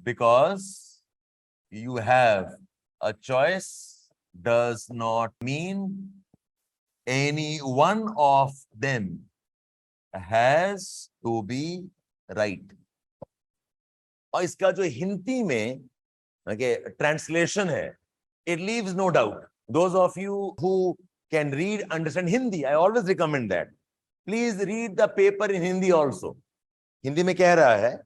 because you have a choice does not mean any one of them has to be right. और इसका जो हिंदी में translation है, it leaves no doubt. Those of you who can read, understand Hindi, I always recommend that. Please read the paper in Hindi also. Hindi में कह रहा है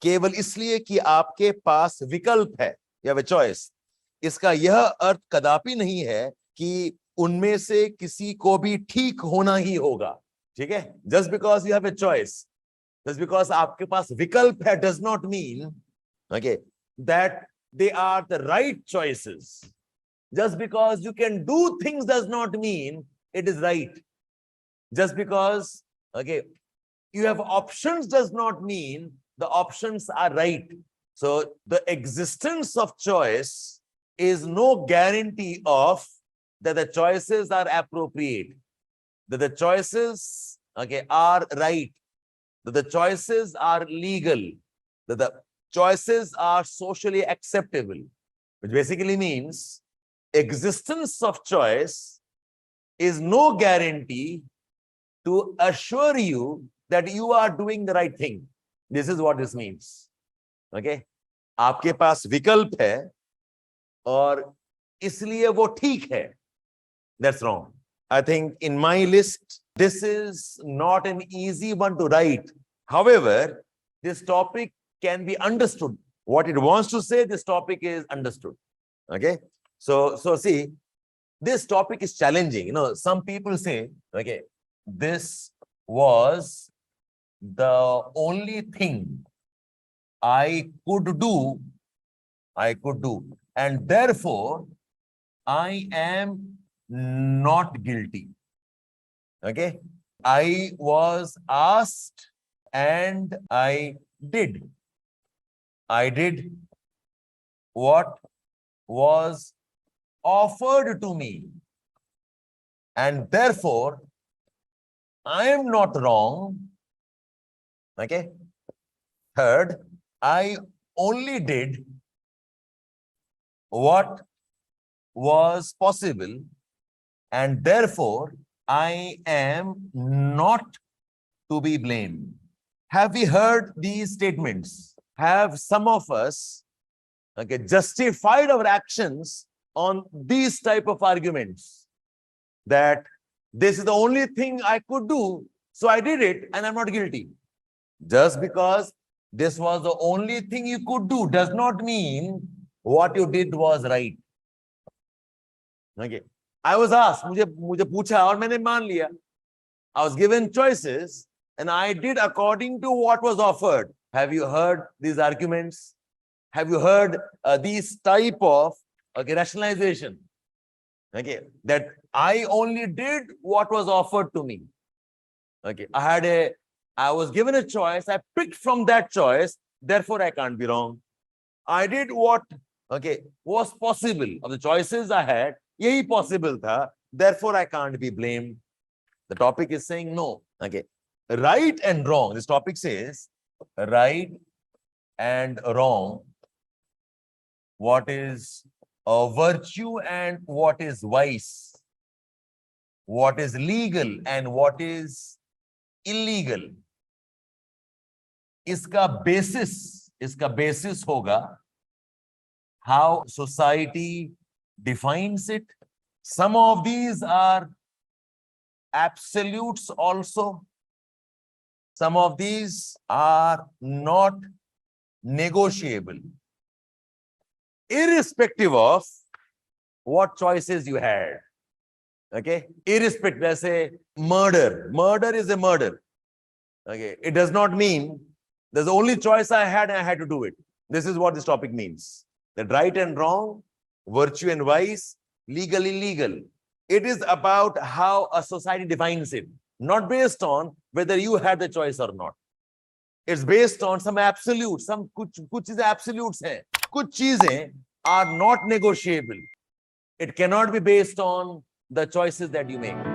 केवल इसलिए कि आपके पास विकल्प है या वे चॉइस, इसका यह अर्थ कदापि नहीं है कि उनमें से किसी को भी ठीक होना ही होगा. ठीक है? Just because you have a choice, just because आपके पास विकल्प है, does not mean that they are the right choices. Just because you can do things does not mean it is right. Just because you have options does not mean the options are right. So the existence of choice is no guarantee of that the choices are appropriate, that the choices are right, that the choices are legal, that the choices are socially acceptable, which basically means existence of choice is no guarantee to assure you that you are doing the right thing. This is what this means. आपके पास विकल्प है और इसलिए वो ठीक है. That's wrong. I think in my list, this is not an easy one to write. However, this topic can be understood. What it wants to say, this topic is understood. So see, this topic is challenging. Some people say, this was the only thing I could do, and therefore I am not guilty. I was asked and I did. I did what was offered to me, and therefore I am not wrong. Third, I only did what was possible, and therefore I am not to be blamed. Have we heard these statements? Have some of us justified our actions on these type of arguments? That this is the only thing I could do, so I did it and I'm not guilty. Just because this was the only thing you could do does not mean what you did was right. I was asked, मुझे पूछा और मैंने मान लिया. I was given choices and I did according to what was offered. Have you heard these arguments? Have you heard these type of rationalization? That I only did what was offered to me. I was given a choice, I picked from that choice, therefore I can't be wrong. I did what was possible of the choices I had, yahi possible tha, therefore I can't be blamed. The topic is saying no. Right and wrong. This topic says right and wrong. What is virtue and what is vice? What is legal and what is illegal? इसका basis होगा how society defines it. Some of these are absolutes also. Some of these are not negotiable, irrespective of what choices you had. Irrespective, let's say murder. Murder is a murder. It does not mean there's the only choice I had and I had to do it. This is what this topic means. That right and wrong, virtue and vice, legal, illegal. It is about how a society defines it, not based on whether you had the choice or not. It's based on some absolutes. कुछ चीजें absolutes हैं. कुछ चीजें are not negotiable. It cannot be based on the choices that you make.